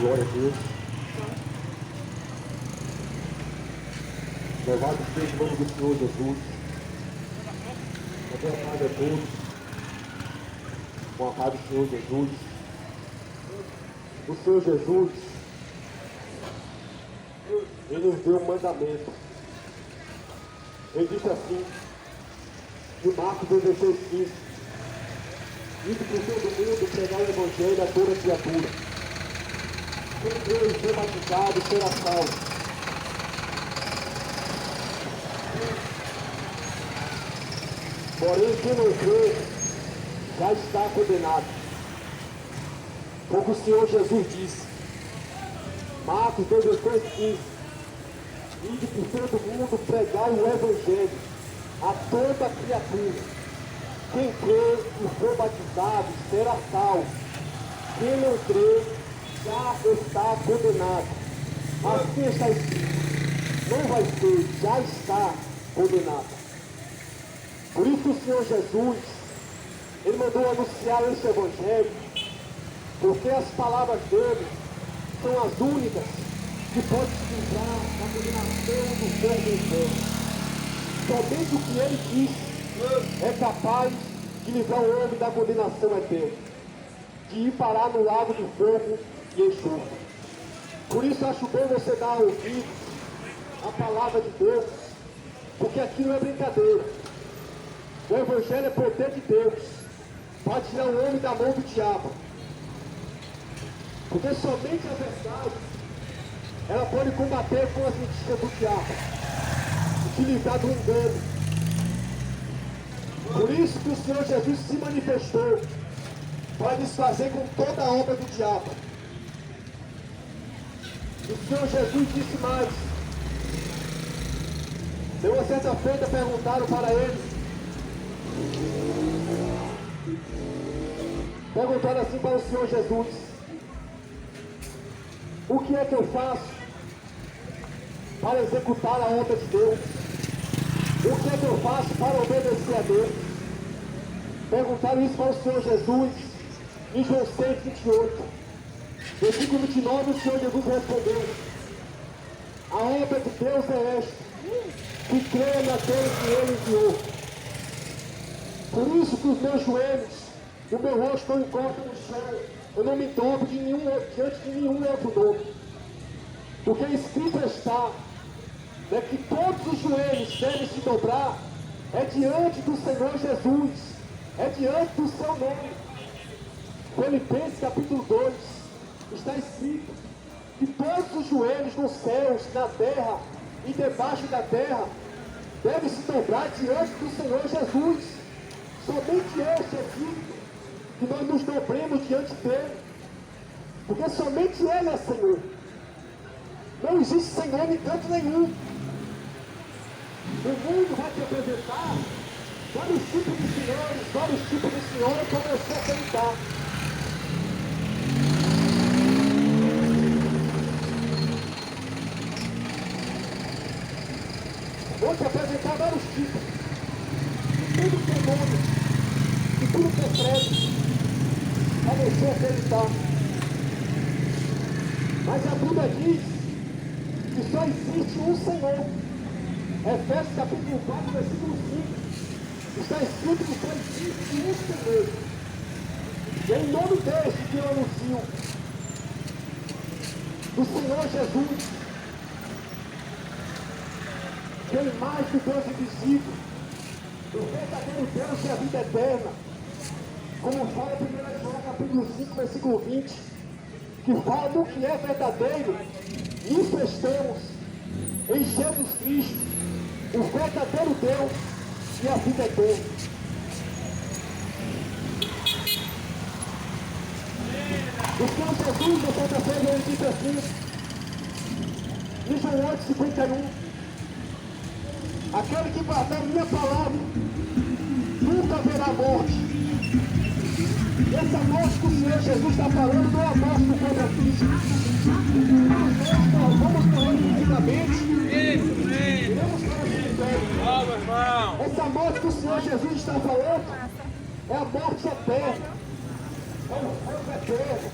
Glória a Deus. Louvado seja o nome do Senhor Jesus. A verdade a todos. Com a paz do Senhor Jesus. O Senhor Jesus, Ele nos deu um mandamento. Ele disse assim, de Marcos 16:15, ide por todo mundo pregar o Evangelho a toda criatura. Quem crê e ser batizado será salvo. Porém, quem não crê já está condenado. Como o Senhor Jesus disse, Marcos 16:15, ide por todo mundo pregar o Evangelho a toda criatura. Quem crê e for batizado será salvo. Quem não crê já está condenado. Assim está escrito. Não vai ser, já está condenado. Por isso o Senhor Jesus, Ele mandou anunciar esse Evangelho, porque as palavras dele são as únicas que podem se livrar da condenação do fogo do inferno. Somente o que ele disse é capaz de livrar o homem da condenação eterna, de ir parar no lago de fogo e enxofre. Por isso acho bom você dar ouvido à palavra de Deus, porque aqui não é brincadeira. O Evangelho é poder de Deus para tirar o homem da mão do diabo. Porque somente a verdade ela pode combater com as mentiras do diabo, te livrar do engano. Por isso que o Senhor Jesus se manifestou para desfazer com toda a obra do diabo. O Senhor Jesus disse mais. De uma certa feita perguntaram para ele, perguntaram assim para o Senhor Jesus, o que é que eu faço para executar a obra de Deus? O que é que eu faço para obedecer a Deus? Perguntaram isso para o Senhor Jesus em João 6:28. Versículo 29, o Senhor Jesus respondeu, a obra de Deus é esta, que crê naquele que Ele enviou. Por isso que os meus joelhos, o meu rosto não encosta no chão, eu não me dobro diante de nenhum outro nome. Porque escrito está, que todos os joelhos devem se dobrar, é diante do Senhor Jesus, é diante do seu nome. Filipenses capítulo 2, está escrito que todos os joelhos nos céus, na terra e debaixo da terra, devem se dobrar diante do Senhor Jesus. Somente este é digno que nós nos dobremos diante dele, porque somente ele é Senhor. Não existe Senhor em canto nenhum. O mundo vai te apresentar vários tipos de senhores, vários tipos de senhores para você aceitar. Vou te apresentar vários tipos. De tudo que é nome, de tudo que é crédito, para você acreditar. Mas a Bíblia diz que só existe um Senhor. Efésios capítulo 4, versículo 5. Está escrito que só existe um Senhor. E é em nome deste que eu anuncio. Do Senhor Jesus. Que é a imagem do Deus invisível. O verdadeiro Deus e a vida eterna. Como fala 1 João capítulo 5, versículo 20. Que fala do que é verdadeiro. Nisso estamos. Em Jesus Cristo. O verdadeiro Deus e a vida eterna. O Senhor Jesus, na quarta-feira, ele disse assim, em João 8:51, aquele que guardar minha palavra, nunca verá morte. E essa morte que o Senhor Jesus está falando não é a morte do corpo físico. Nós vamos morrer fisicamente. Iremos para o cemitério. Essa morte que o Senhor Jesus está falando é a morte eterna. É o fogo eterno.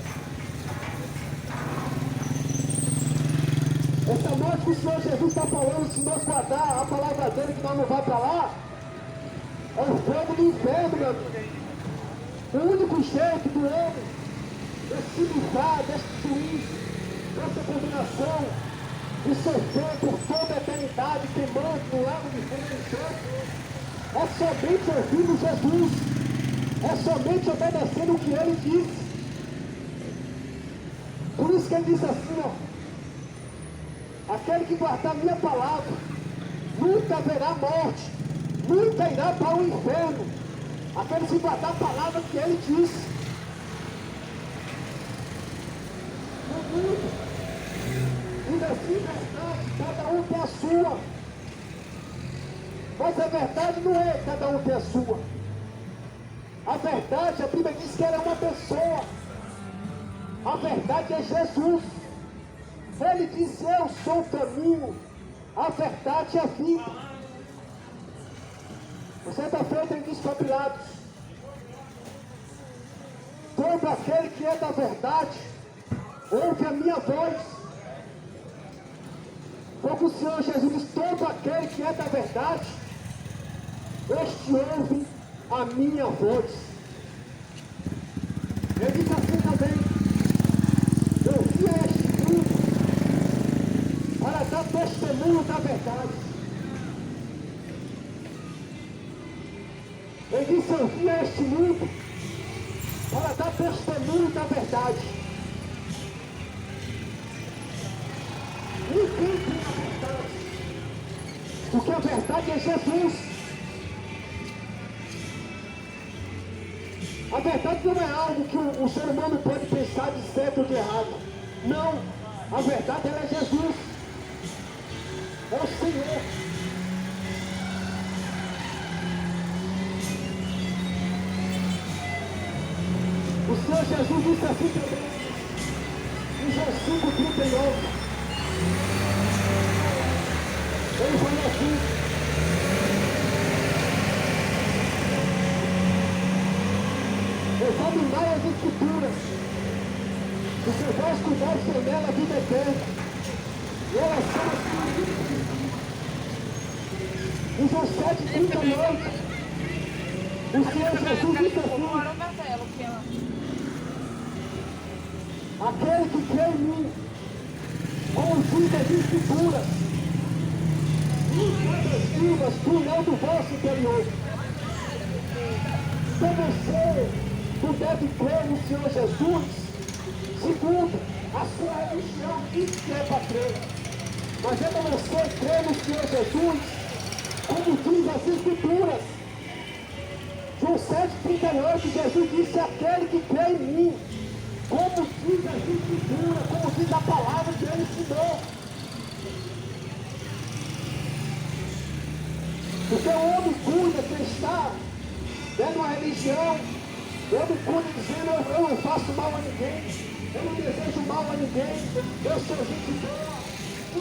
que o Senhor Jesus está falando, se nós guardar a palavra dele, que nós não vamos para lá, é o fogo do inferno, meu amigo. O único jeito do homem se livrar, destruir essa condenação e sofrer por toda a eternidade, queimando no lago de fogo do inferno, é somente ouvindo Jesus, é somente obedecendo o que ele disse. Por isso que ele diz assim, ó: aquele que guardar minha palavra nunca verá morte, nunca irá para o inferno. Aquele que guardar a palavra que ele disse. No mundo, e assim verdade, cada um tem a sua. Mas a verdade não é cada um tem a sua. A verdade, a Bíblia diz que ela é uma pessoa. A verdade é Jesus. Ele disse: eu sou o caminho, a verdade e a vida. Certa-feira ele disse para Pilatos: todo aquele que é da verdade ouve a minha voz. Como o Senhor Jesus diz: todo aquele que é da verdade, este ouve a minha voz. Ele diz assim também: eu vim a este mundo para dar testemunho da verdade. Ele disse: eu vim a este mundo para dar testemunho da verdade. Ninguém tem a verdade, porque a verdade é Jesus. A verdade não é algo que o ser humano pode pensar de certo ou de errado. Não, a verdade ela é Jesus, é o Senhor. O Senhor Jesus disse assim também, em João 5:39. Ele falou assim: examinai as Escrituras, porque vós conhecem nela a vida eterna, e elas são as. Em João 7:39, o Senhor Jesus disse assim: aquele que crê em mim, consulta as Escrituras, e escribas do não do vosso interior. Então você não deve crer no Senhor Jesus segundo a sua religião diz que é para crer. Mas é para você crer no Senhor Jesus como diz as Escrituras. João 7:38, Jesus disse: aquele que crê em mim, como diz as Escrituras, como diz a palavra que ele ensinou. Porque o homem cuida que está dentro uma religião, o homem cuida dizendo: eu não faço mal a ninguém, eu não desejo mal a ninguém, eu sou gente boa.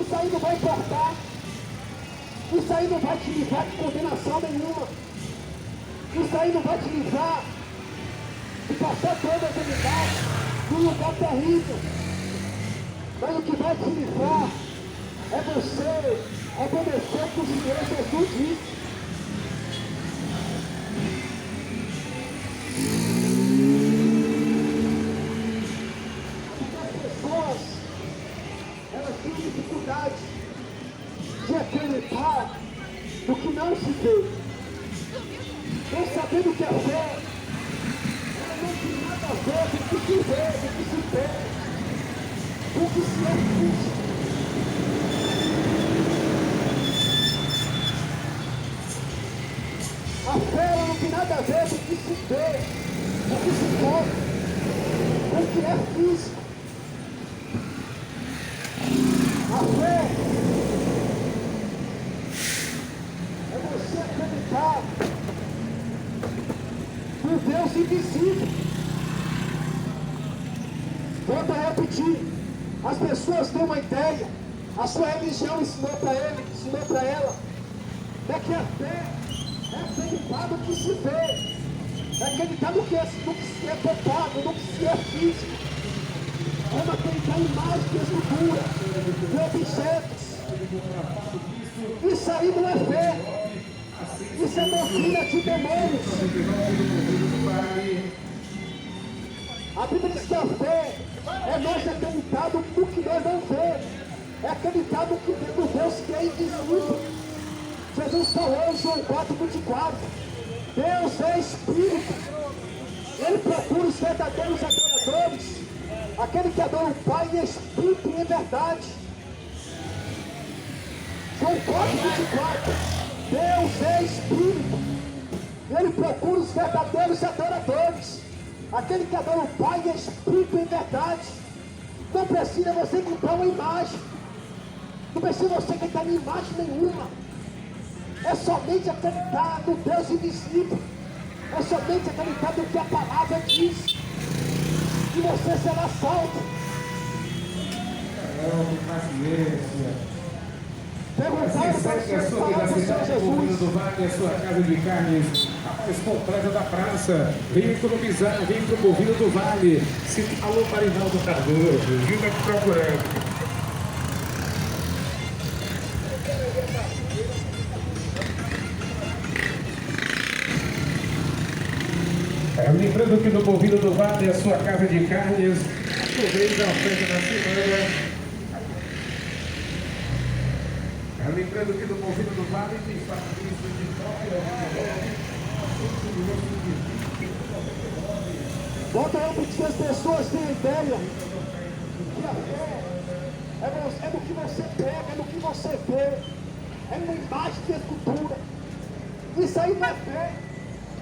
Isso aí não vai importar, isso aí não vai te livrar de condenação nenhuma, isso aí não vai te livrar de passar toda a eternidade num lugar terrível. Mas o que vai te livrar é você obedecer o que o Senhor Jesus disse. As pessoas, elas têm dificuldade de acreditar no que não se vê. Não sabendo o que é fé, ela não tem nada a ver com o que se vê, com o que se pede, com o que se é físico. A fé ela não tem nada a ver com o que se vê, com o que se toca, com o que é físico. A fé é você acreditar no Deus invisível. Volto a repetir, as pessoas têm uma ideia, a sua religião ensinou para ele, ensinou para ela, é que a fé é acreditar no que se vê, é acreditar no que se é palpável, no que se é físico. Como acreditar para imagem de escultura, de objetos. Isso aí não é fé. Isso é doutrina de demônios. A Bíblia diz que a fé é nós acreditarmos no que nós não vemos. É acreditar no Deus que é invisível. Jesus falou em João 4:24. Deus é Espírito. Ele procura os verdadeiros adoradores. Aquele que adora o Pai em Espírito e em verdade. João 4:24. Deus é Espírito. Ele procura os verdadeiros adoradores. Aquele que adora o Pai em Espírito e em verdade. Não precisa você comprar uma imagem. Não precisa você acreditar em imagem nenhuma. É somente acreditar no Deus invisível. É somente acreditar no que a palavra diz. E você será salvo. Paciência. Perguntaram para o Senhor Jesus. Do Vale, a sua casa de carnes, a mais completa da praça. Vem economizar, vem pro Bovino do Vale. Alô, Marinaldo Cardoso, Gilda te procurando. Lembrando que no Bovino do Vale, a sua casa de carnes, aproveita a oferta da semana. Lembrando que no Bovino do Vale tem sacrifício de própria. Volta aí para que as pessoas tenham ideia que a fé é no que você pega, é no que você vê, é numa imagem de escultura. Isso aí não é fé.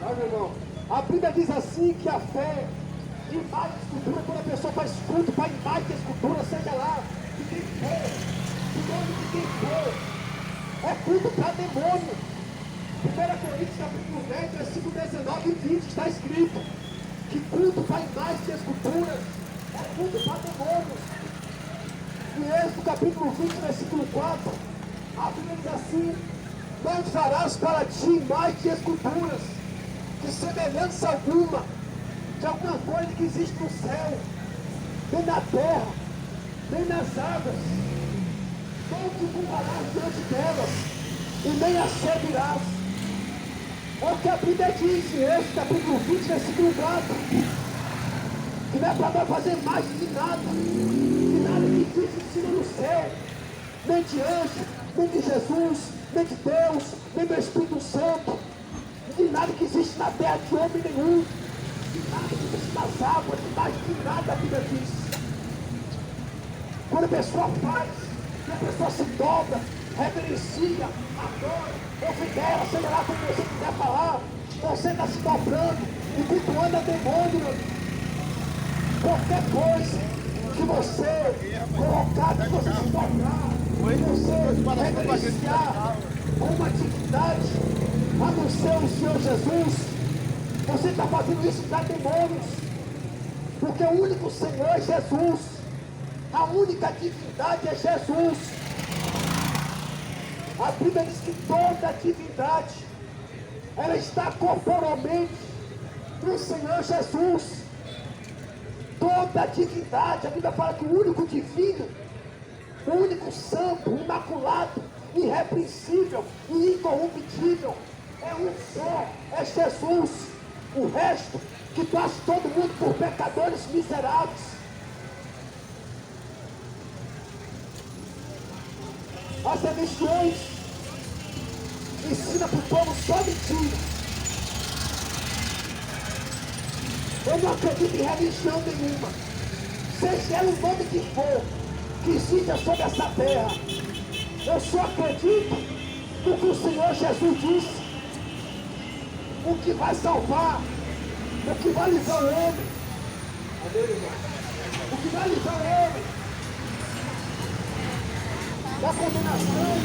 Não, meu irmão. A Bíblia diz assim que a fé, imagem de escultura, quando a pessoa faz culto para imagem de escultura, seja lá de quem for, de nome de quem for, é culto para demônio. 1 Coríntios capítulo 10, versículo 19 e 20 está escrito que culto para imagem de escultura é culto para demônios. E Êxodo capítulo 20, versículo 4, a Bíblia diz assim: não farás para ti imagem de esculturas, de semelhança alguma, de alguma coisa que existe no céu, nem na terra, nem nas águas. Não te curvarás diante delas, e nem as servirás. É o que a Bíblia diz em Êxodo capítulo 20, versículo 4. Que não é para nós fazer mais de nada que existe em cima do céu, nem de anjo, nem de Jesus, nem de Deus, nem do Espírito Santo, de nada que existe na terra de homem nenhum, de nada que existe nas águas, de mais de nada a Bíblia diz. Quando a pessoa faz, e a pessoa se dobra, reverencia, adora, considera, seja lá como você quiser falar, você está se dobrando e cultuando a demônio, meu amigo. Qualquer coisa que você colocar, que você se dobrar, que você reverenciar com uma atividade, a não ser o Senhor Jesus, você está fazendo isso para demônios, porque o único Senhor é Jesus, a única divindade é Jesus. A Bíblia diz que toda divindade, ela está corporalmente no Senhor Jesus. Toda divindade, a Bíblia fala que o único divino, o único santo, imaculado, irrepreensível e incorruptível é um só, é Jesus. O resto, que passa todo mundo por pecadores miseráveis. As religiões ensinam para o povo só mentira. Eu não acredito em religião nenhuma, seja ela o nome que for, que exista sobre essa terra. Eu só acredito no que o Senhor Jesus disse. O que vai salvar, o que vai livrar o homem, o que vai livrar o homem da condenação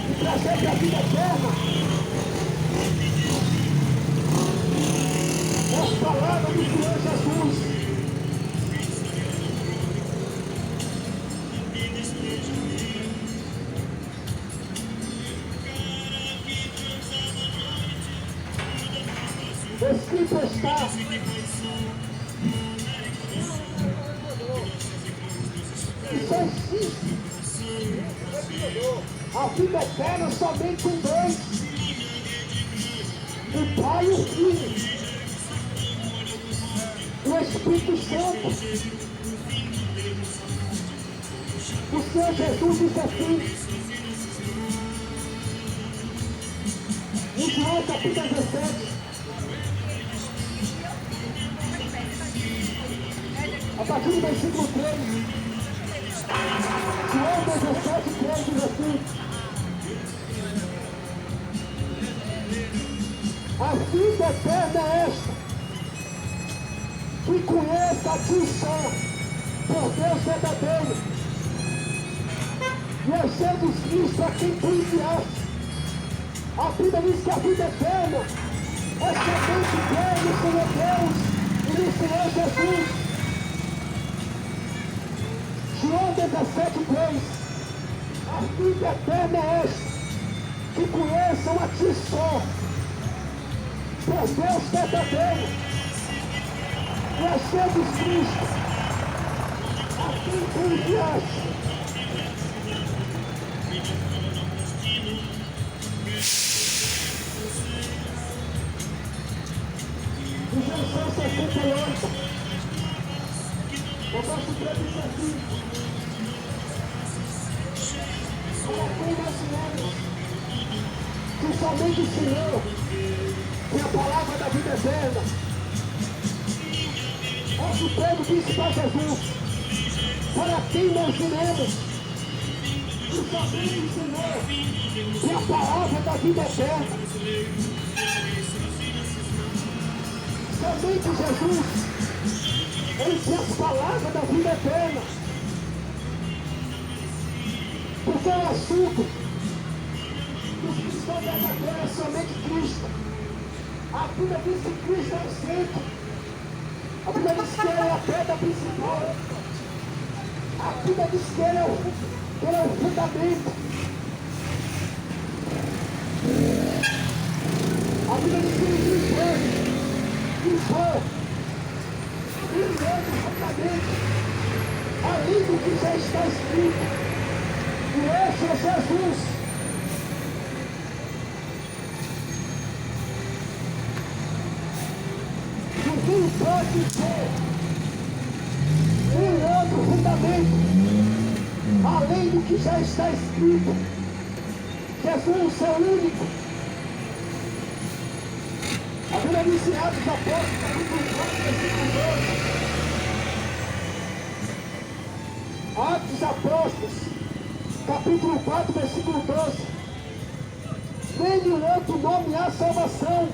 e trazer para a vida eterna é as palavras do Senhor Jesus. Escrito está: só existe a vida eterna somente com dois: o Pai e o Filho, o Espírito Santo. O Senhor Jesus disse assim, em João capítulo 17, a partir do versículo 3, João 17, 3 diz assim: a vida eterna é esta, que conheça a ti só, por Deus verdadeiro, e é Jesus Cristo a quem tu enviaste. A Bíblia diz que a vida eterna é somente crer no Senhor Deus e no Senhor Jesus. João 17, 3. A vida eterna é esta, que conheçam a ti só, por Deus verdadeiro, e é Jesus Cristo a quem tu enviaste. Em Geração 68, o nosso Deus diz assim: para quem nós viemos, que somente o Senhor tem a palavra da vida eterna. Nosso Pedro disse para Jesus: para quem nós viremos, que somente o Senhor tem a palavra da vida eterna. Somente Jesus, ele tem as palavras da vida eterna. Porque o assunto dos cristãos verdadeiros é somente Cristo. A Bíblia diz que Cristo é o centro. A Bíblia diz que ele é a pedra principal. A Bíblia diz que ele é o fundamento. A Bíblia diz que ele limpou completamente além do que já está escrito. E esse é Jesus. Ninguém pode ter um outro fundamento além do que já está escrito. Jesus é o único. A Bíblia diz em Atos Apóstolos, capítulo 4, versículo 12. Atos Apóstolos, capítulo 4, versículo 12. Nenhum outro nome há salvação,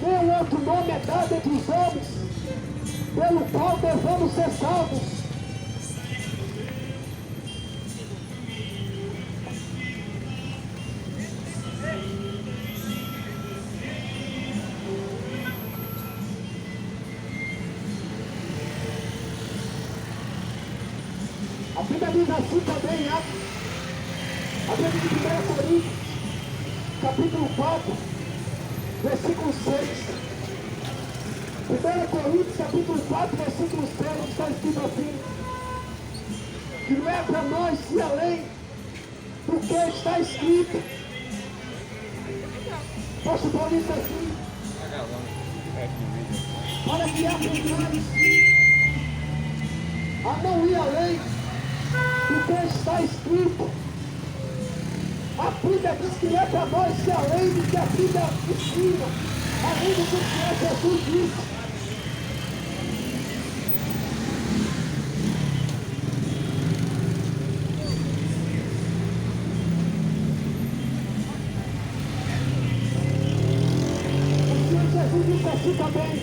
nenhum outro nome é dado entre os homens, pelo qual devemos ser salvos. A Bíblia diz assim também em Atos, a Bíblia diz em 1 Coríntios, capítulo 4, versículo 6. 1 Coríntios, capítulo 4, versículo 6, está escrito assim: que não é para nós ir além do que está escrito. Posso falar isso assim? Para que aprendamos a não ir além do que está escrito. A Bíblia diz que não é para nós ir além do que a Bíblia ensina, além do que o Senhor Jesus disse. O Senhor Jesus disse assim também: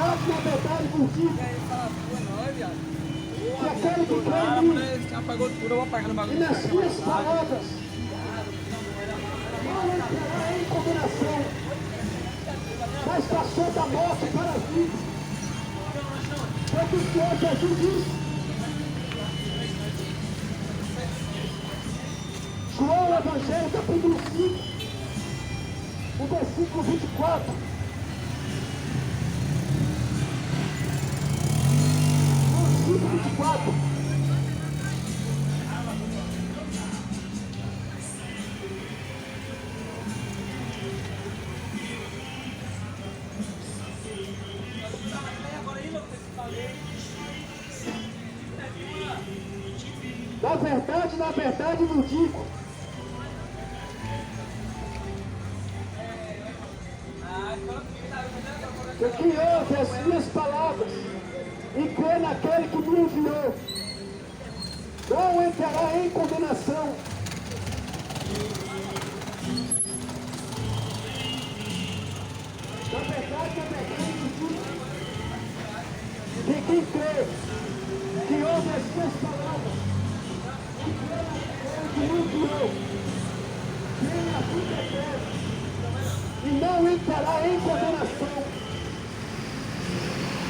na verdade vos digo, que aquele que crê em mim e nas minhas palavras não entrará em condenação, mas passou da morte para a vida. Foi o que o Senhor Jesus disse. João Evangelho, capítulo 5, o versículo 24. Versículo 24. Na verdade, não digo. Que quem ouve as minhas palavras e crê naquele que me enviou, não entrará em condenação. Na verdade, não digo. Que quem crê, que ouve as minhas palavras, que me enviou, tem a vida eterna e não entrará em condenação,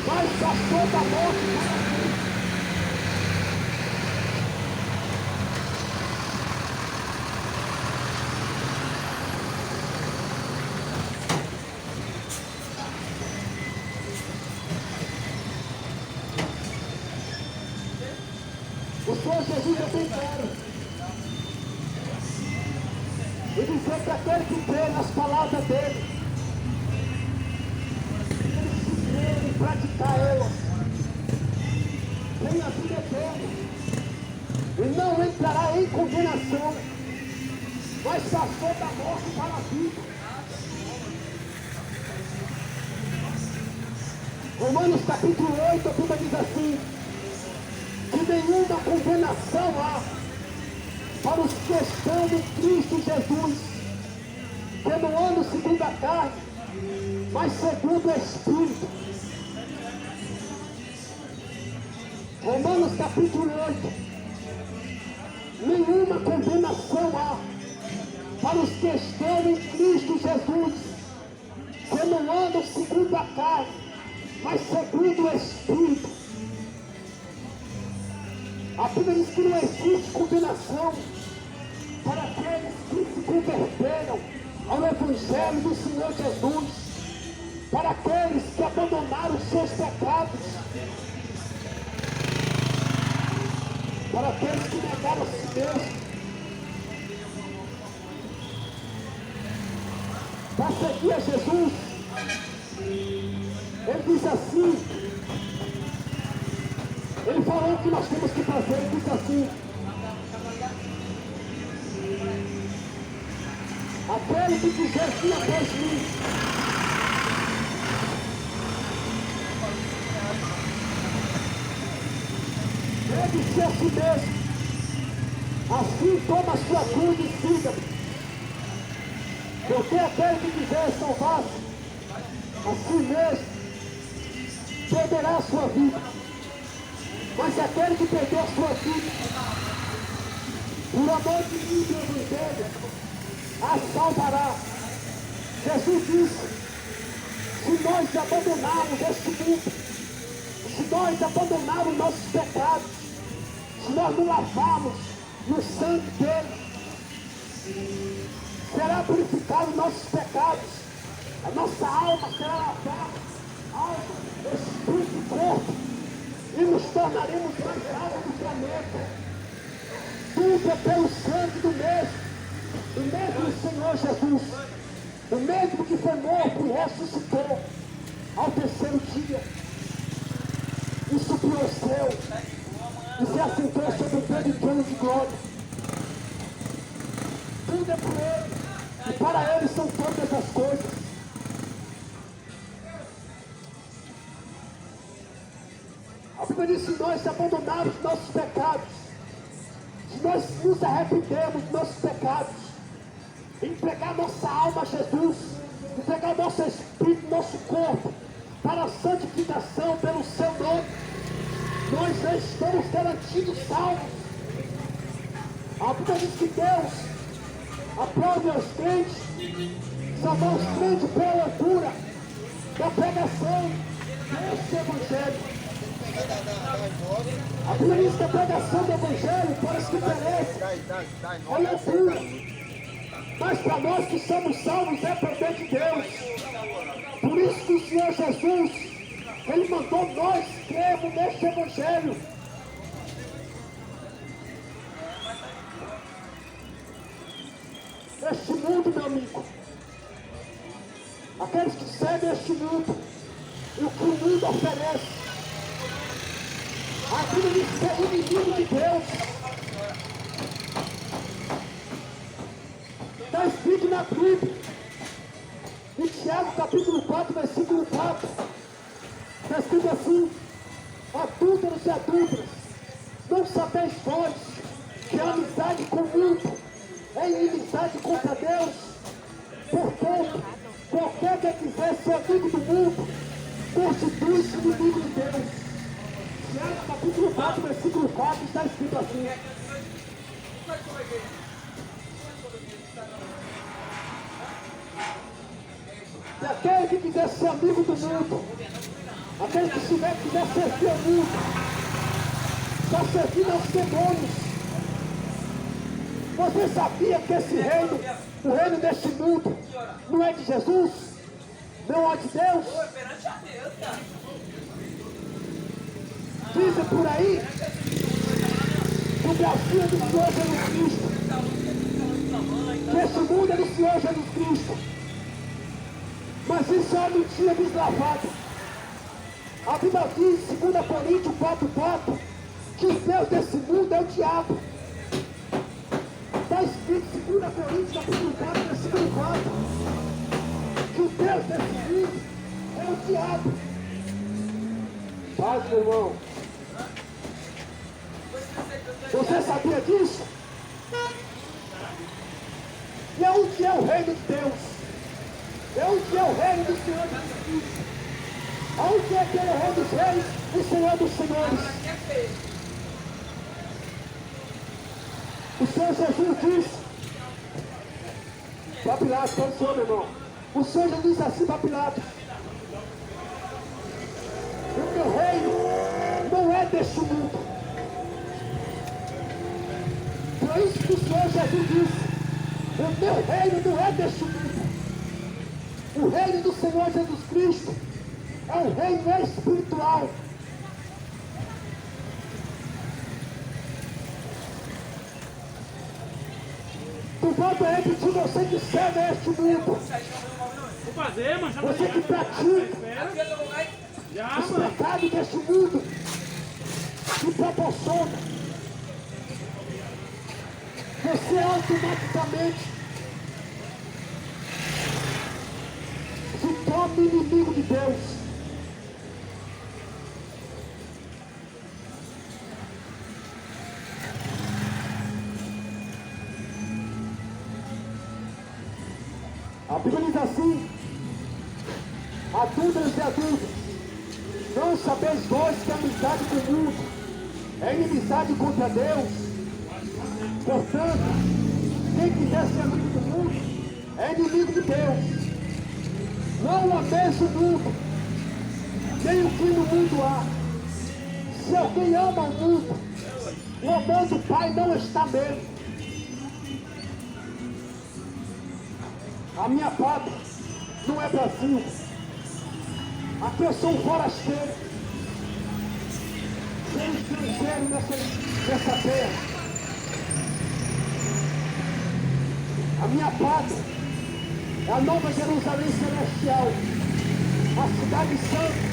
mas passou da morte para a vida. O Senhor Jesus é bem claro e dizer que aquele que crê nas palavras dele, ele se crê em praticar elas, tem a vida eterna e não entrará em condenação, mas passou da morte para a vida. Romanos capítulo 8, a Bíblia diz assim: que nenhuma condenação há para os que estão em Cristo Jesus, que não andam segundo a carne, mas segundo o Espírito. Romanos capítulo 8. Nenhuma condenação há para os que estão em Cristo Jesus, que não andam segundo a carne, mas segundo o Espírito. A Bíblia diz que não existe condenação para aqueles que se converteram ao Evangelho do Senhor Jesus, para aqueles que abandonaram os seus pecados, para aqueles que negaram a si mesmos, para seguir a Jesus. Ele diz assim, ele falou o que nós temos que fazer, ele diz assim: aquele que quiser vir após mim, deve-se a si mesmo, assim toma a sua cruz e siga-me. Porque aquele que quiser salvar-se a si mesmo, perderá a sua vida. Mas aquele que perdeu a sua vida, por amor de mim e do Evangelho, a salvará. Jesus disse: se nós abandonarmos este mundo, se nós abandonarmos nossos pecados, se nós não lavarmos no sangue dele, será purificado nossos pecados, a nossa alma será lavada, alma, espírito e corpo, e nos tornaremos mais altos do planeta. Tudo é pelo sangue do mesmo Senhor Jesus, o mesmo que foi morto e ressuscitou ao terceiro dia, e subiu ao céu, e se assentou sobre o grande trono de glória. Tudo é por ele, e para ele são todas as coisas. A Bíblia diz: se nós abandonarmos nossos pecados, se nós nos arrependermos dos nossos pecados, entregar nossa alma a Jesus, entregar nosso espírito, nosso corpo, para a santificação pelo seu nome, nós já estamos garantidos salvos. A Bíblia diz que Deus aprova os crentes, salvar os crentes pela altura da pregação deste Evangelho. A Bíblia diz que a pregação do Evangelho para os que perecem é loucura, Mas para nós que somos salvos é poder de Deus. Por isso que o Senhor Jesus, Ele mandou nós crermos neste Evangelho. Este mundo, meu amigo, aqueles que seguem este mundo e o que o mundo oferece, a vida de ser inimigo de Deus. Está escrito na Bíblia, em Tiago capítulo 4, versículo 4, está escrito assim: adúlteros e adúlteras, não sabeis vós que a amizade com o mundo é inimizade contra Deus? Portanto, qualquer que quiser ser amigo do mundo, constitui-se inimigo de Deus. Tiago capítulo 4, versículo 4, está escrito assim. E aquele que quiser ser amigo do mundo, aquele que quiser servir ao mundo, está servindo aos demônios. Você sabia que esse reino, o reino deste mundo, não é de Jesus? Não é de Deus? Dizem por aí que o Brasil é do Senhor Jesus Cristo, que esse mundo é do Senhor Jesus Cristo. Mas isso é mentira deslavada. A Bíblia diz em 2 Coríntios 4,4 que o Deus desse mundo é o diabo. Está escrito em 2 Coríntios capítulo 4, versículo 4, que o Deus desse mundo é o diabo. Paz, meu irmão. Você sabia disso? E onde é o reino de Deus? Onde é o reino do Senhor Jesus Cristo? Onde é que é o rei dos reis e o Senhor dos senhores? O Senhor Jesus disse para Pilatos, para o Senhor, meu irmão. O Senhor Jesus disse assim para Pilatos: o meu reino não é deste mundo. Por isso que o Senhor Jesus disse: o meu reino não é deste mundo. O reino do Senhor Jesus Cristo é um reino espiritual. Tu volta a repetir, você que serve a este mundo. Vou fazer, mas já Você que pratica os pecados deste mundo, que proporciona. Você automaticamente se torna inimigo de Deus. A Bíblia diz assim: adúlteros e adúlteras, não sabeis vós que a amizade com o mundo é inimizade contra Deus? Portanto, quem quiser ser amigo do mundo é inimigo de Deus. Não ameis o mundo, nem o que no mundo há. Se alguém ama o mundo, o amor do Pai não está nele. A minha pátria não é Brasil. Aqui eu sou um forasteiro. Sou um estrangeiro nessa terra. A minha pátria é a Nova Jerusalém Celestial, a cidade santa.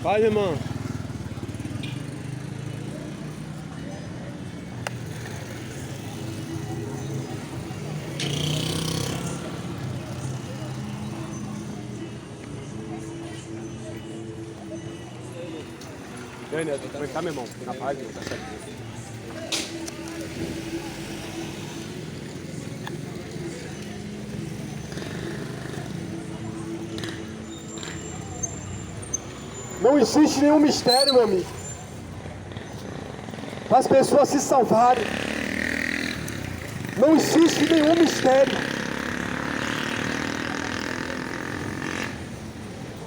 Vai, irmão. E aí, Neto, como é que tá, meu irmão? Na paz, meu, tá certo. Não existe nenhum mistério, meu amigo, para as pessoas se salvarem. Não existe nenhum mistério.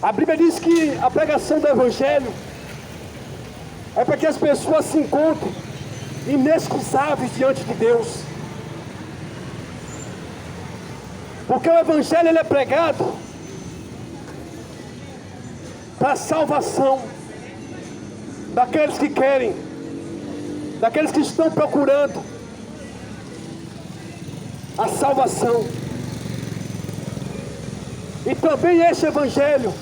A Bíblia diz que a pregação do Evangelho é para que as pessoas se encontrem inexcusáveis diante de Deus. Porque o Evangelho ele é pregado para a salvação daqueles que querem, daqueles que estão procurando a salvação. E também este Evangelho,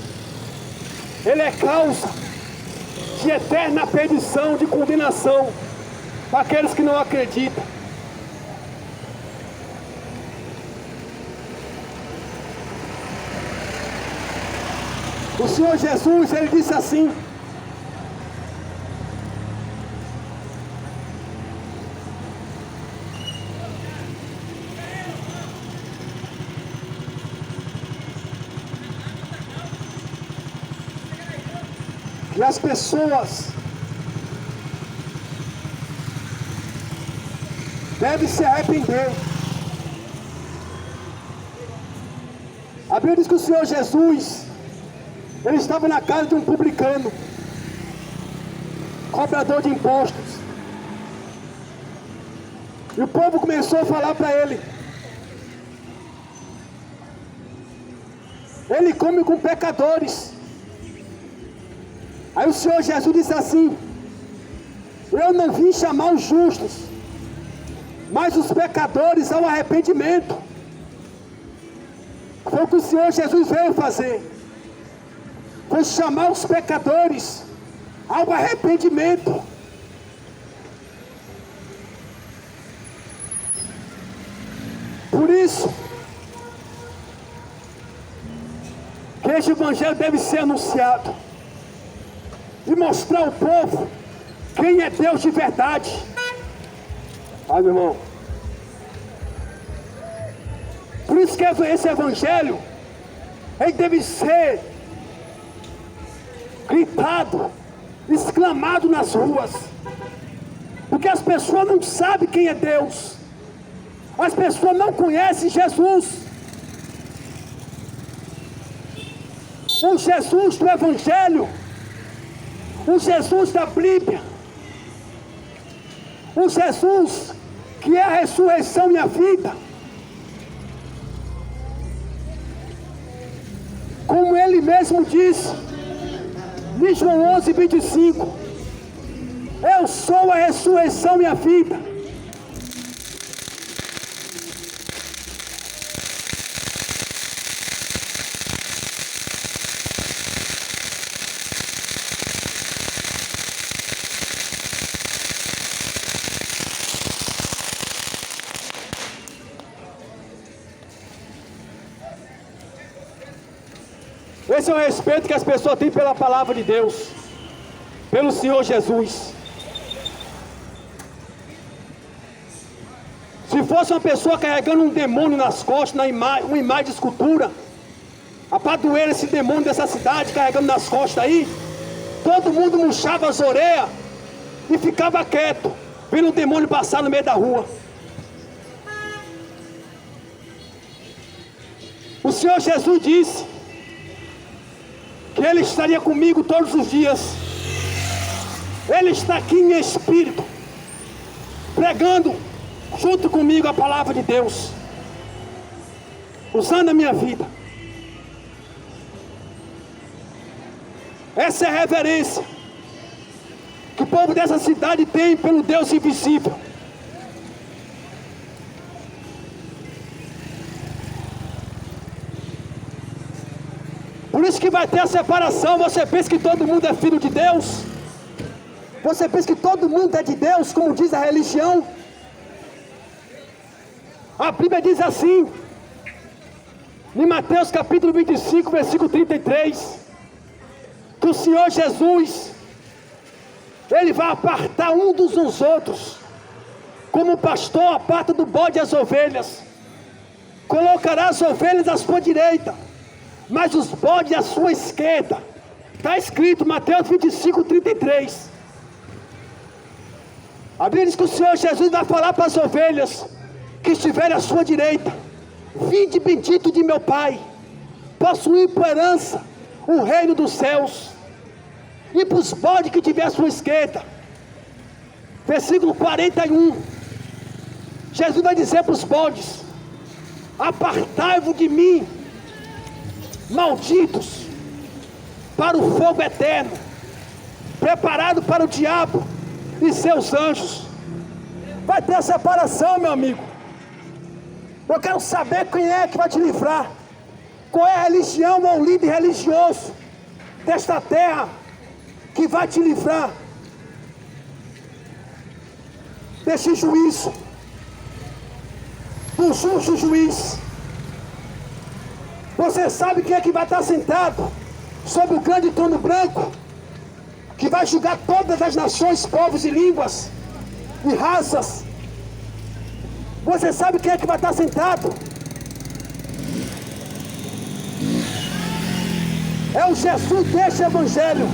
ele é causa de eterna perdição, de condenação para aqueles que não acreditam. O Senhor Jesus, ele disse assim: que as pessoas devem se arrepender. A Bíblia diz que o Senhor Jesus, ele estava na casa de um publicano, cobrador de impostos. E o povo começou a falar para ele: ele come com pecadores. Aí o Senhor Jesus disse assim: eu não vim chamar os justos, mas os pecadores ao arrependimento. Foi o que o Senhor Jesus veio fazer. Foi chamar os pecadores ao arrependimento. Por isso que este Evangelho deve ser anunciado e mostrar ao povo quem é Deus de verdade. Ai, meu irmão. Por isso que esse Evangelho, ele deve ser gritado, exclamado nas ruas, porque as pessoas não sabem quem é Deus, as pessoas não conhecem Jesus. O Jesus do Evangelho, o Jesus da Bíblia, o Jesus que é a ressurreição e a vida. Como ele mesmo disse em João 11:25, eu sou a ressurreição e a vida. Esse é o respeito que as pessoas têm pela palavra de Deus, pelo Senhor Jesus. Se fosse uma pessoa carregando um demônio nas costas, uma imagem de escultura, a padroeira, esse demônio dessa cidade, carregando nas costas aí, todo mundo murchava as orelhas e ficava quieto, vendo o demônio passar no meio da rua. O Senhor Jesus disse que Ele estaria comigo todos os dias. Ele está aqui em espírito, pregando junto comigo a palavra de Deus, usando a minha vida. Essa é a reverência que o povo dessa cidade tem pelo Deus invisível. Por isso que vai ter a separação. Você pensa que todo mundo é filho de Deus? Você pensa que todo mundo é de Deus, como diz a religião? A Bíblia diz assim, em Mateus capítulo 25, versículo 33, que o Senhor Jesus, Ele vai apartar um dos outros, como o pastor aparta do bode as ovelhas. Colocará as ovelhas à sua direita, mas os bodes à sua esquerda. Está escrito, Mateus 25, 33. A Bíblia diz que o Senhor Jesus vai falar para as ovelhas que estiverem à sua direita: vinde bendito de meu Pai, possuir por herança o reino dos céus. E para os bodes que estiverem à sua esquerda, versículo 41, Jesus vai dizer para os bodes: apartai-vos de mim, malditos, para o fogo eterno, preparado para o diabo e seus anjos. Vai ter a separação, meu amigo. Eu quero saber quem é que vai te livrar. Qual é a religião ou o líder religioso desta terra que vai te livrar desse juízo, do justo juiz. Você sabe quem é que vai estar sentado sobre o grande trono branco, que vai julgar todas as nações, povos e línguas e raças? Você sabe quem é que vai estar sentado? É o Jesus deste evangelho,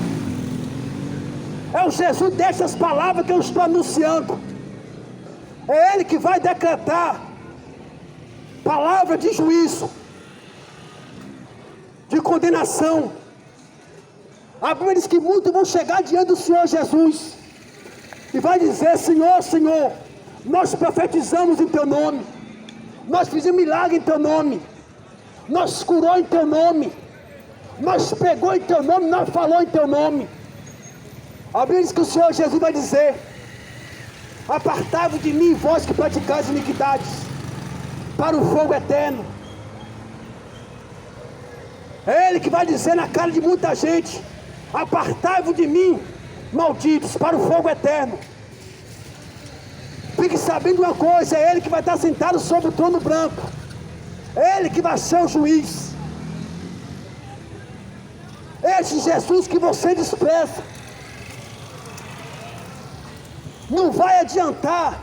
é o Jesus destas palavras que eu estou anunciando. É Ele que vai decretar palavra de juízo, de condenação. A Bíblia diz que muitos vão chegar diante do Senhor Jesus e vai dizer: Senhor, Senhor, nós profetizamos em Teu nome, nós fizemos milagre em Teu nome, nós curou em Teu nome, nós pregou em Teu nome, nós falou em Teu nome. A Bíblia diz que o Senhor Jesus vai dizer: apartai-vos de mim, vós que praticais iniquidades, para o fogo eterno. É Ele que vai dizer na cara de muita gente: apartai-vos de mim, malditos, para o fogo eterno. Fique sabendo uma coisa: é Ele que vai estar sentado sobre o trono branco, é Ele que vai ser o juiz. Esse Jesus que você despreza, não vai adiantar,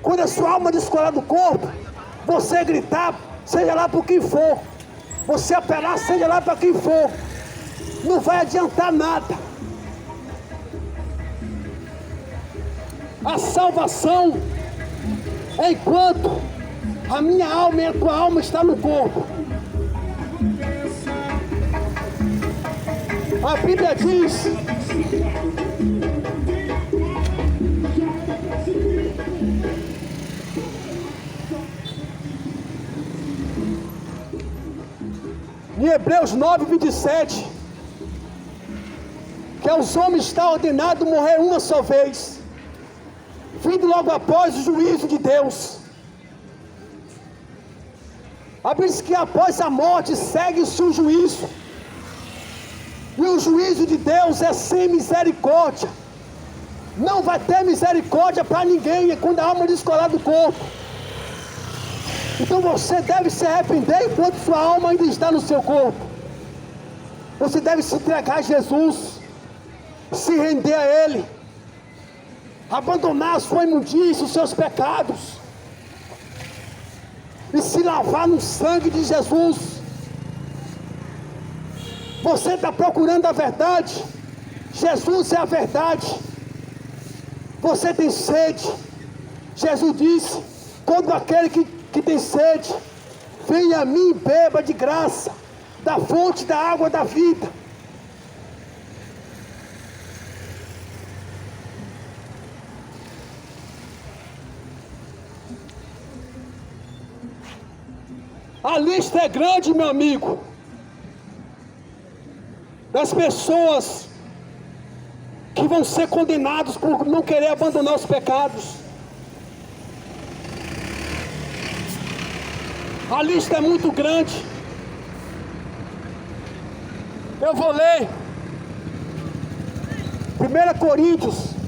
quando a sua alma descolar do corpo, você gritar, seja lá por quem for, você apelar, seja lá para quem for, não vai adiantar nada. A salvação é enquanto a minha alma e a tua alma está no corpo. A Bíblia diz em Hebreus 9, 27, que aos homens está ordenado morrer uma só vez, vindo logo após o juízo de Deus. A Bíblia diz que após a morte segue-se o juízo, e o juízo de Deus é sem misericórdia. Não vai ter misericórdia para ninguém quando a alma descolar do corpo. Então você deve se arrepender enquanto sua alma ainda está no seu corpo. Você deve se entregar a Jesus, se render a Ele, abandonar a sua imundícia, os seus pecados, e se lavar no sangue de Jesus. Você está procurando a verdade? Jesus é a verdade. Você tem sede? Jesus disse: quando aquele que tem sede, venha a mim e beba de graça da fonte da água da vida. A lista é grande, meu amigo, das pessoas que vão ser condenados por não querer abandonar os pecados. A lista é muito grande. Eu vou ler 1 Coríntios 1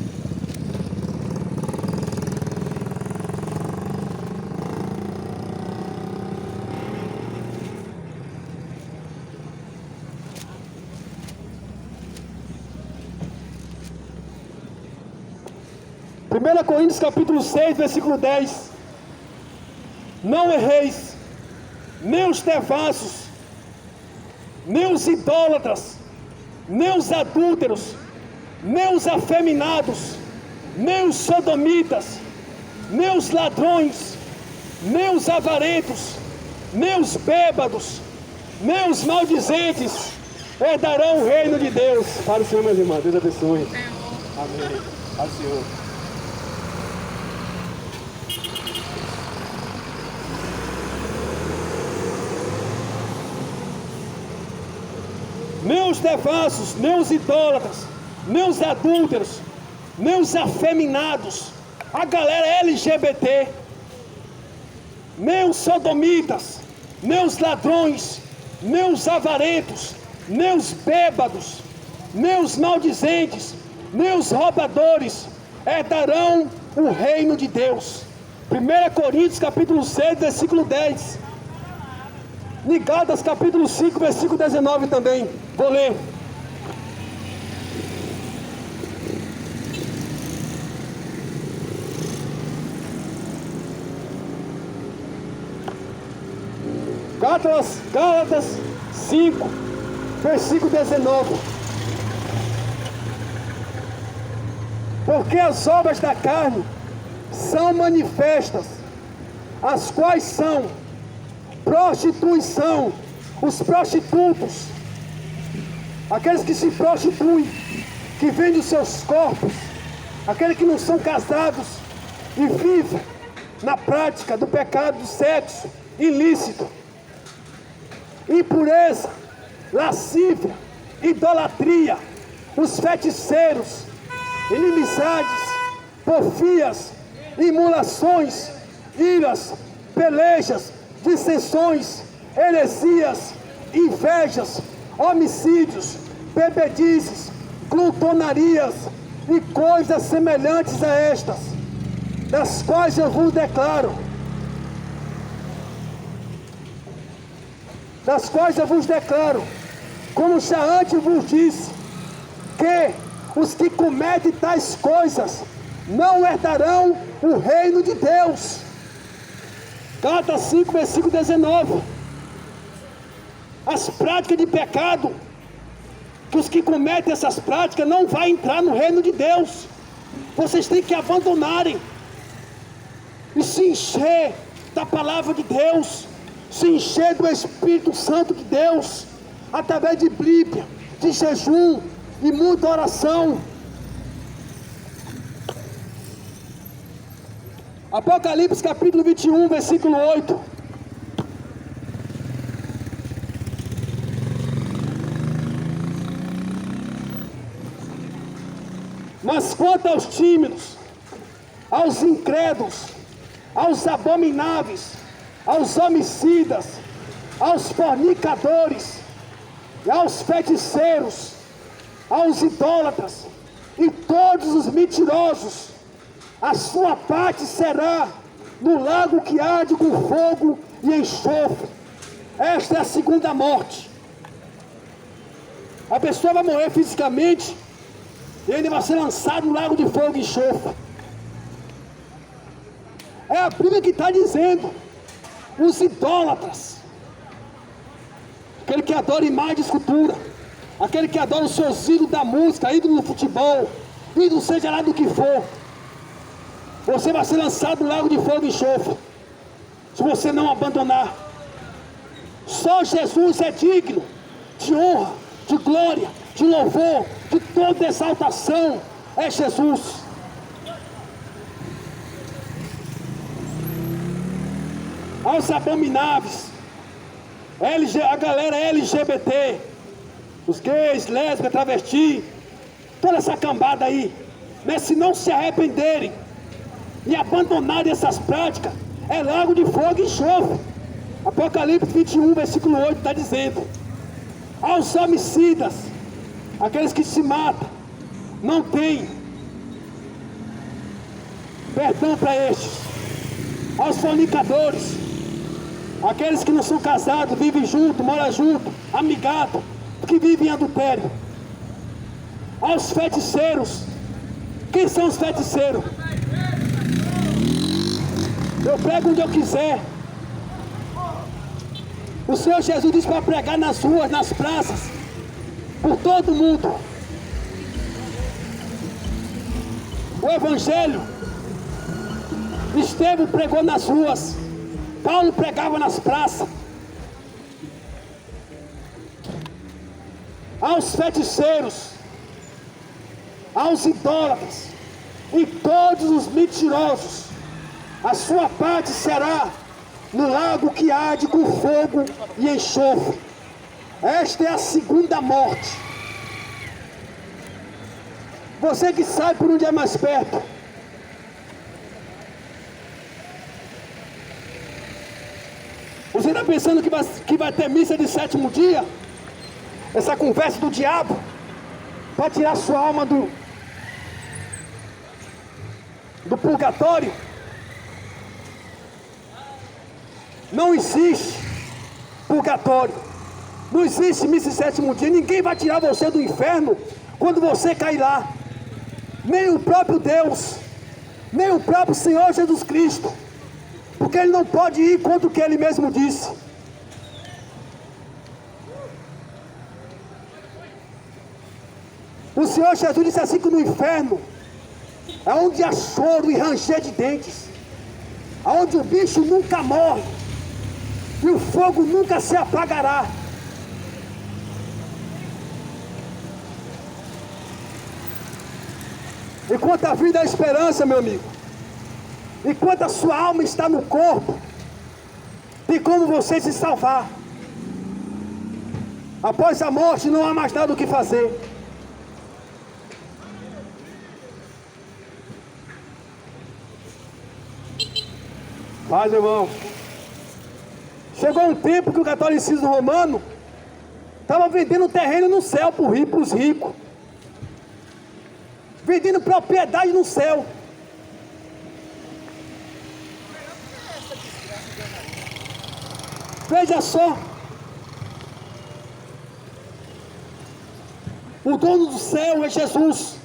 1 Coríntios capítulo 6, versículo 10. Não erreis, nem os devassos, nem os idólatras, nem os adúlteros, nem os afeminados, nem os sodomitas, nem os ladrões, nem os avarentos, nem os bêbados, nem os maldizentes herdarão o reino de Deus. Fala o Senhor, meus irmãos. Deus abençoe. Amém. Fala o Senhor. Nem os devassos, nem os idólatras, nem os adúlteros, nem os afeminados, a galera LGBT, nem os sodomitas, nem os ladrões, nem os avarentos, nem os bêbados, nem os maldizentes, nem os roubadores herdarão o reino de Deus. 1 Coríntios capítulo 6, versículo 10. Em Gálatas capítulo 5, versículo 19 também. Vou ler. Gálatas 5, versículo 19. Porque as obras da carne são manifestas, as quais são prostituição, os prostitutos, aqueles que se prostituem, que vendem os seus corpos, aqueles que não são casados e vivem na prática do pecado do sexo ilícito, impureza, lascívia, idolatria, os feiticeiros, inimizades, porfias, imulações, iras, pelejas, dissensões, heresias, invejas, homicídios, bebedices, glutonarias e coisas semelhantes a estas, das quais eu vos declaro, como já antes vos disse, que os que cometem tais coisas não herdarão o reino de Deus. Gálatas 5, versículo 19. As práticas de pecado, que os que cometem essas práticas não vão entrar no reino de Deus. Vocês têm que abandonarem e se encher da palavra de Deus, se encher do Espírito Santo de Deus, através de Bíblia, de jejum e muita oração. Apocalipse capítulo 21, versículo 8. Mas quanto aos tímidos, aos incrédulos, aos abomináveis, aos homicidas, aos fornicadores, aos feiticeiros, aos idólatras e todos os mentirosos, a sua parte será no lago que arde com fogo e enxofre. Esta é a segunda morte. A pessoa vai morrer fisicamente e ele vai ser lançado no lago de fogo e enxofre. É a Bíblia que está dizendo. Os idólatras, aquele que adora imagem de escultura, aquele que adora os seus ídolos da música, ídolo do futebol, ídolo seja lá do que for, você vai ser lançado no lago de fogo e enxofre, se você não abandonar. Só Jesus é digno de honra, de glória, de louvor, de toda exaltação, é Jesus. Aos abomináveis, a galera LGBT, os gays, lésbicas, travesti, toda essa cambada aí, mas se não se arrependerem e abandonarem essas práticas, é lago de fogo e enxofre. Apocalipse 21, versículo 8 está dizendo. Aos homicidas, aqueles que se matam, não tem perdão para estes. Aos fornicadores, aqueles que não são casados, vivem junto, moram junto, amigado, que vivem em adultério. Aos feiticeiros, quem são os feiticeiros? Eu prego onde eu quiser. O Senhor Jesus disse para pregar nas ruas, nas praças, por todo mundo. O Evangelho, Estevão pregou nas ruas, Paulo pregava nas praças. Aos feiticeiros, aos idólatras e todos os mentirosos, a sua parte será no lago que arde com fogo e enxofre. Esta é a segunda morte. Você que sabe por onde é mais perto. Você está pensando que vai ter missa de sétimo dia? Essa conversa do diabo para tirar sua alma do purgatório? Não existe purgatório. Não existe missa de sétimo dia. Ninguém vai tirar você do inferno quando você cair lá. Nem o próprio Deus, nem o próprio Senhor Jesus Cristo, porque Ele não pode ir contra o que Ele mesmo disse. O Senhor Jesus disse assim que no inferno é onde há choro e ranger de dentes, onde o bicho nunca morre e o fogo nunca se apagará. Enquanto a vida é a esperança, meu amigo, enquanto a sua alma está no corpo, tem como você se salvar. Após a morte não há mais nada o que fazer. Paz, irmão. Chegou um tempo que o catolicismo romano estava vendendo terreno no céu para os ricos, vendendo propriedade no céu. Veja só, o dono do céu é Jesus.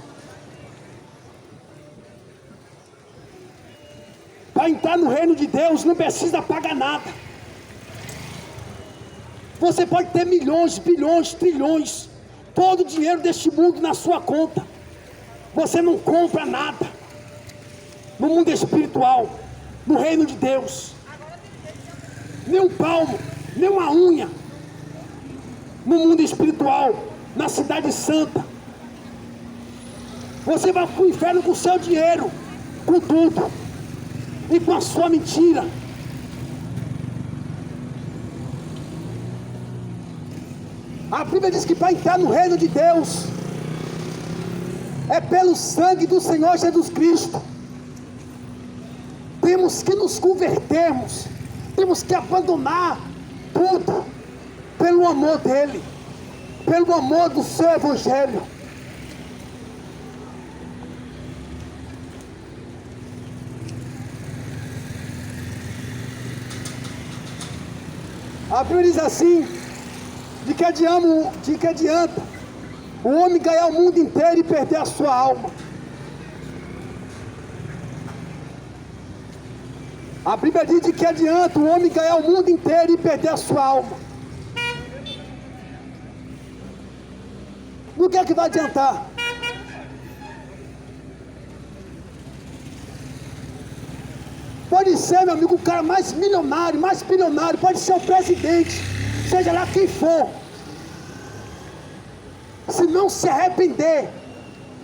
Para entrar no reino de Deus não precisa pagar nada. Você pode ter milhões, bilhões, trilhões, todo o dinheiro deste mundo na sua conta. Você não compra nada no mundo espiritual, no reino de Deus. Nem um palmo, nem uma unha no mundo espiritual, na cidade santa. Você vai para o inferno com o seu dinheiro, com tudo, e com a sua mentira. A Bíblia diz que para entrar no reino de Deus é pelo sangue do Senhor Jesus Cristo. Temos que nos convertermos, temos que abandonar tudo pelo amor dele, pelo amor do seu Evangelho. A Bíblia diz assim: de que adianta o homem ganhar o mundo inteiro e perder a sua alma? A Bíblia diz de que adianta o homem ganhar o mundo inteiro e perder a sua alma. No que é que vai adiantar? Pode ser, meu amigo, o cara mais milionário, pode ser o presidente, seja lá quem for. Se não se arrepender,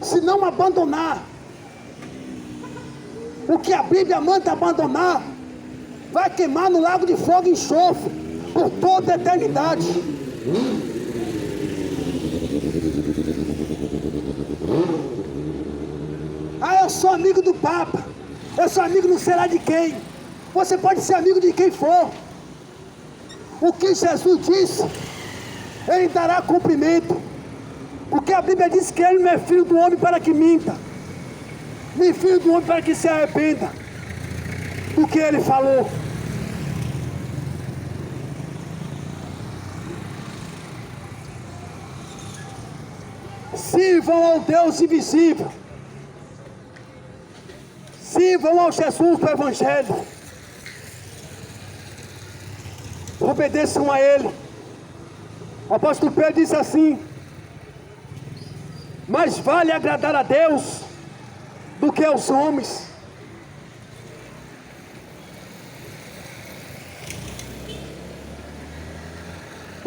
se não abandonar o que a Bíblia manda abandonar, vai queimar no lago de fogo e enxofre por toda a eternidade. Ah, eu sou amigo do Papa, eu sou amigo não sei lá de quem. Você pode ser amigo de quem for. O que Jesus disse, Ele dará cumprimento. Porque a Bíblia diz que Ele não é filho do homem para que minta, nem filho do homem para que se arrependa do que Ele falou. Sirvam ao Deus invisível, sirvam ao Jesus do Evangelho, obedeçam a Ele. O apóstolo Pedro disse assim: mais vale agradar a Deus do que aos homens.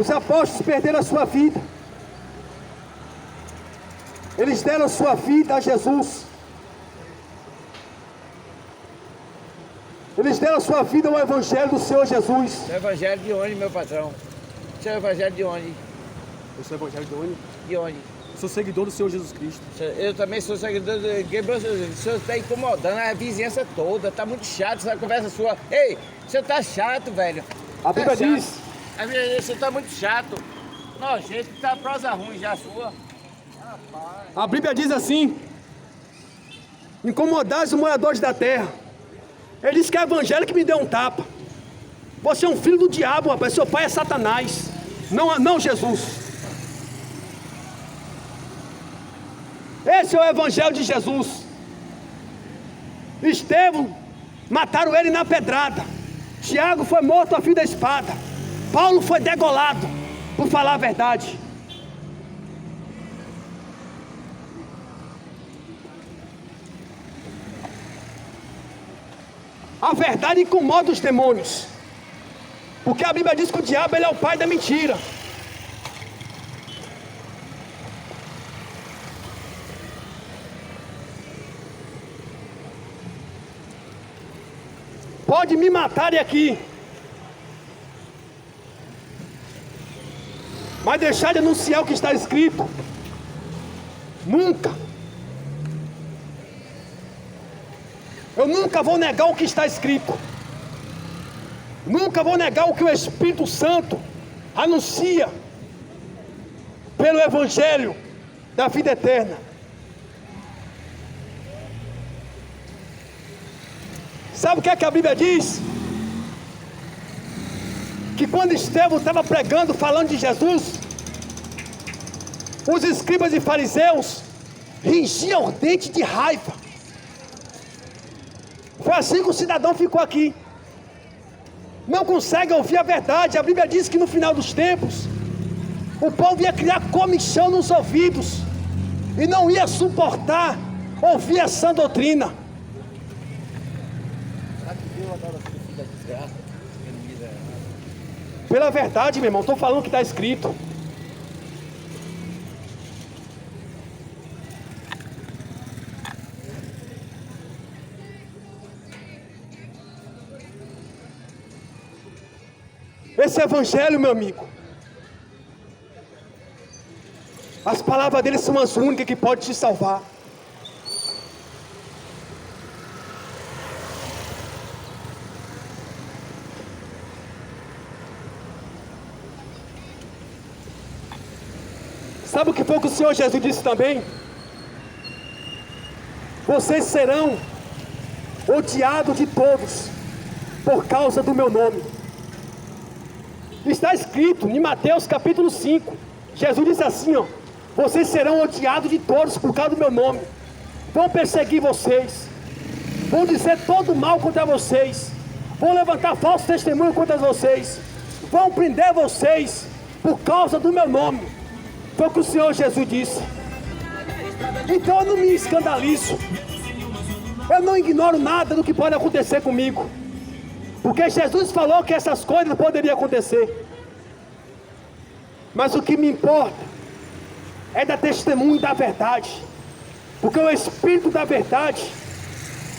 Os apóstolos perderam a sua vida. Eles deram a sua vida a Jesus. Eles deram a sua vida ao Evangelho do Senhor Jesus. O Evangelho de onde, meu patrão? O seu Evangelho de onde? Eu sou evangelho de onde? De onde? Sou seguidor do Senhor Jesus Cristo. Eu também sou seguidor do... O senhor está incomodando a vizinhança toda. Tá muito chato essa conversa sua. Ei, o senhor tá chato, velho. A Bíblia diz... A Bíblia diz, você tá muito chato. Nojento, tá prosa ruim já sua. A Bíblia diz assim: incomodais os moradores da terra. Ele disse que é o Evangelho que me deu um tapa. Você é um filho do diabo, rapaz. Seu pai é Satanás. Não Jesus. Esse é o Evangelho de Jesus. Estevão, mataram ele na pedrada. Tiago foi morto a fio da espada. Paulo foi degolado por falar a verdade. A verdade incomoda os demônios, porque a Bíblia diz que o diabo ele é o pai da mentira. Pode me matarem aqui, mas deixar de anunciar o que está escrito, nunca. Eu nunca vou negar o que está escrito. Nunca vou negar o que o Espírito Santo anuncia pelo Evangelho da vida eterna. Sabe o que é que a Bíblia diz? Que quando Estevão estava pregando, falando de Jesus, os escribas e fariseus rangiam os dentes de raiva. Foi assim que o cidadão ficou aqui. Não consegue ouvir a verdade. A Bíblia diz que no final dos tempos, o povo ia criar comichão nos ouvidos e não ia suportar ouvir essa doutrina. Pela verdade, meu irmão, estou falando o que está escrito. Esse Evangelho, meu amigo, as palavras dele são as únicas que podem te salvar. Sabe o que foi que o Senhor Jesus disse também? Vocês serão odiados de todos por causa do meu nome. Está escrito em Mateus capítulo 5. Jesus disse assim, ó: vocês serão odiados de todos por causa do meu nome. Vão perseguir vocês. Vão dizer todo mal contra vocês. Vão levantar falso testemunho contra vocês. Vão prender vocês por causa do meu nome. Foi o que o Senhor Jesus disse. Então eu não me escandalizo. Eu não ignoro nada do que pode acontecer comigo. Porque Jesus falou que essas coisas poderiam acontecer. Mas o que me importa é dar testemunho da verdade. Porque o Espírito da verdade,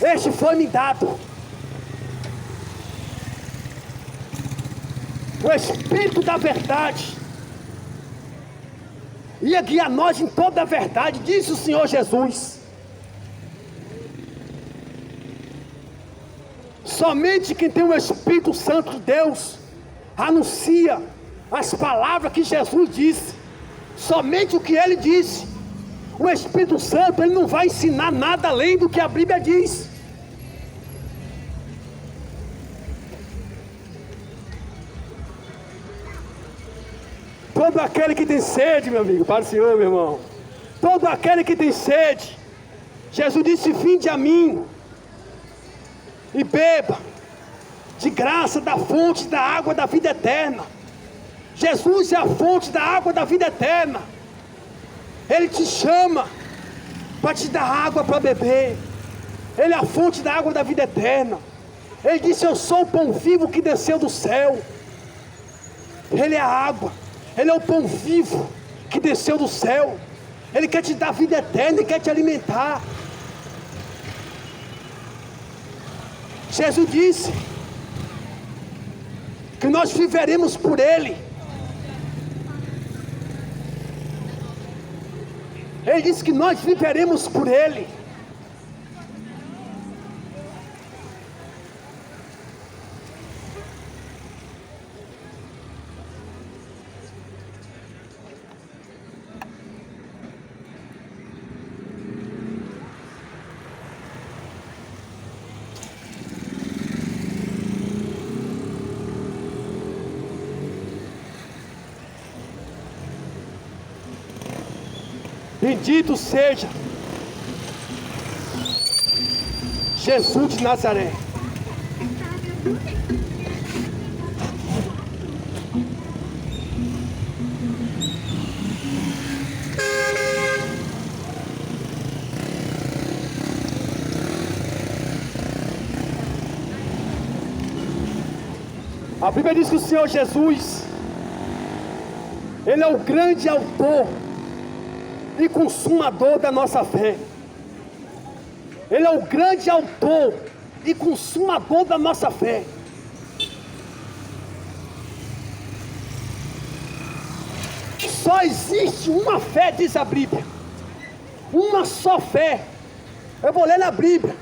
este foi me dado. O Espírito da verdade ia guiar nós em toda a verdade, disse o Senhor Jesus. Somente quem tem o Espírito Santo de Deus anuncia as palavras que Jesus disse. Somente o que ele disse. O Espírito Santo, ele não vai ensinar nada além do que a Bíblia diz. Todo aquele que tem sede, meu amigo, para o Senhor, meu irmão. Todo aquele que tem sede, Jesus disse: vinde a mim e beba. de graça da fonte da água da vida eterna. Jesus é a fonte da água da vida eterna. Ele te chama para te dar água para beber. Ele é a fonte da água da vida eterna. Ele disse: eu sou o pão vivo que desceu do céu. Ele é a água. Ele é o pão vivo que desceu do céu. Ele quer te dar vida eterna, Ele quer te alimentar. Jesus disse que nós viveremos por Ele. Ele disse que nós viveremos por Ele. Bendito seja Jesus de Nazaré. A Bíblia diz que o Senhor Jesus, Ele é o grande autor e consumador da nossa fé. Ele é o grande autor e consumador da nossa fé. Só existe uma fé, diz a Bíblia. Uma só fé. Eu vou ler na Bíblia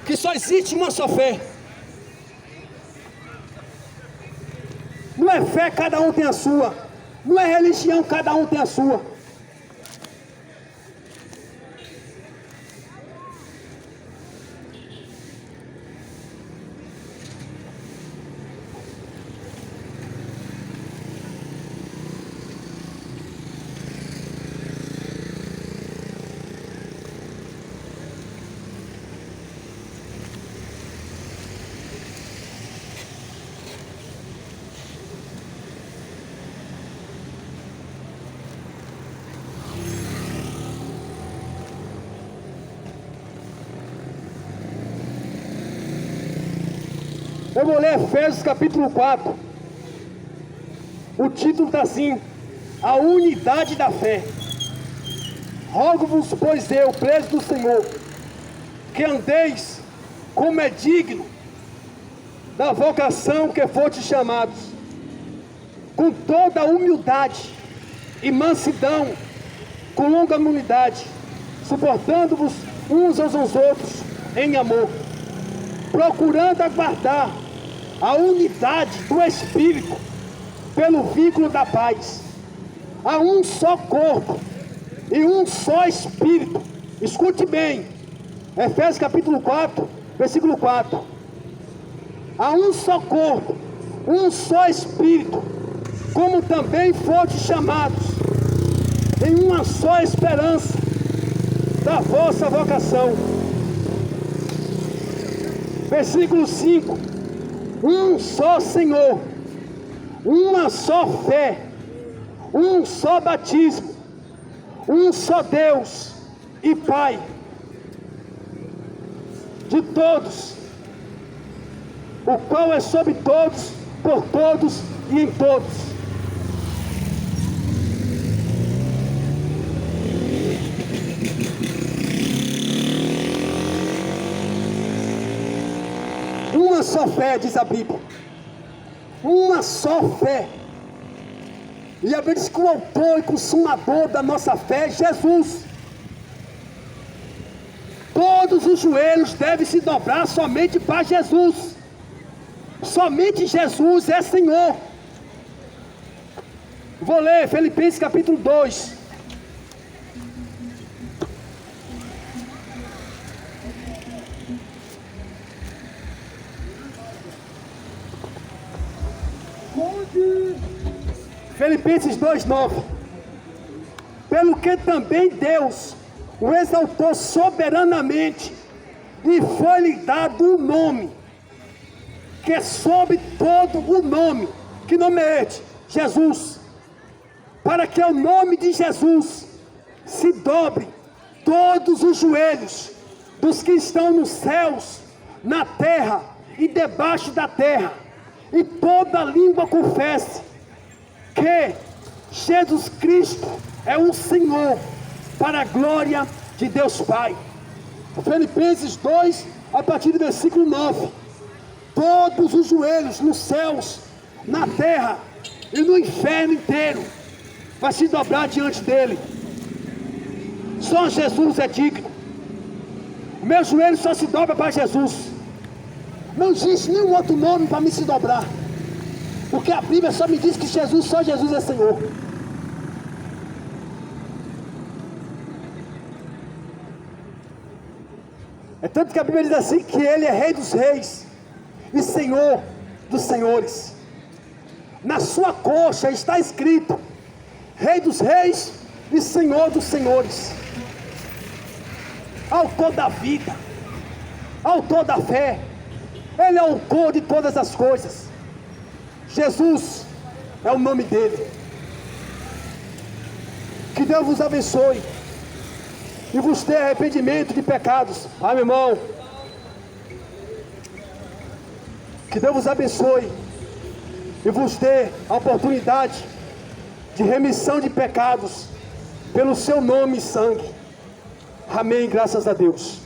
que só existe uma só fé. Não é fé, cada um tem a sua. Não é religião, cada um tem a sua. Eu vou ler Efésios capítulo 4. O título está assim: a unidade da fé. Rogo-vos, pois eu, preso do Senhor, que andeis como é digno da vocação que foste chamados, com toda a humildade e mansidão, com longanimidade, suportando-vos uns aos outros em amor, procurando aguardar a unidade do Espírito pelo vínculo da paz. Há um só corpo e um só Espírito. Escute bem, Efésios capítulo 4, versículo 4. Há um só corpo, um só Espírito, como também foste chamados em uma só esperança da vossa vocação. Versículo 5. Um só Senhor, uma só fé, um só batismo, um só Deus e Pai de todos, o qual é sobre todos, por todos e em todos. Uma só fé, diz a Bíblia. Uma só fé. E a Bíblia diz que o autor e consumador da nossa fé é Jesus. Todos os joelhos devem se dobrar somente para Jesus. Somente Jesus é Senhor. Vou ler Filipenses capítulo 2. Filipenses 2:9. Pelo que também Deus o exaltou soberanamente e foi-lhe dado um nome que é sobre todo o nome. Que nome é este? Jesus. Para que ao nome de Jesus se dobre todos os joelhos dos que estão nos céus, na terra e debaixo da terra, e toda língua confesse que Jesus Cristo é o Senhor, para a glória de Deus Pai. Filipenses 2, a partir do versículo 9. Todos os joelhos nos céus, na terra e no inferno inteiro vai se dobrar diante dele. Só Jesus é digno. Meu joelho só se dobra para Jesus. Não existe nenhum outro nome para me se dobrar, porque a Bíblia só me diz que só Jesus é Senhor. É tanto que a Bíblia diz assim, que Ele é Rei dos Reis e Senhor dos Senhores. Na sua coxa está escrito: Rei dos Reis e Senhor dos Senhores. Autor da vida, autor da fé. Ele é o autor de todas as coisas. Jesus é o nome dele. Que Deus vos abençoe e vos dê arrependimento de pecados. Amém, irmão. Que Deus vos abençoe e vos dê a oportunidade de remissão de pecados pelo seu nome e sangue. Amém, graças a Deus.